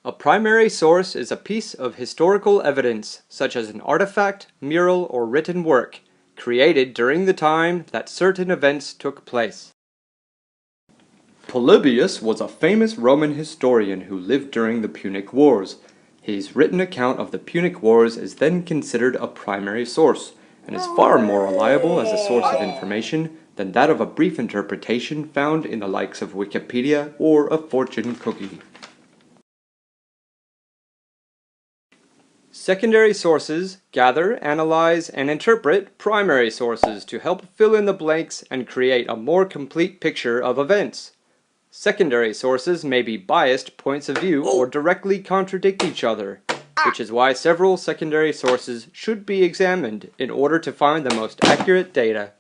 A primary source is a piece of historical evidence, such as an artifact, mural, or written work, created during the time that certain events took place. Polybius was a famous Roman historian who lived during the Punic Wars. His written account of the Punic Wars is then considered a primary source, and is far more reliable as a source of information than that of a brief interpretation found in the likes of Wikipedia or a fortune cookie. Secondary sources gather, analyze, and interpret primary sources to help fill in the blanks and create a more complete picture of events. Secondary sources may be biased points of view or directly contradict each other, which is why several secondary sources should be examined in order to find the most accurate data.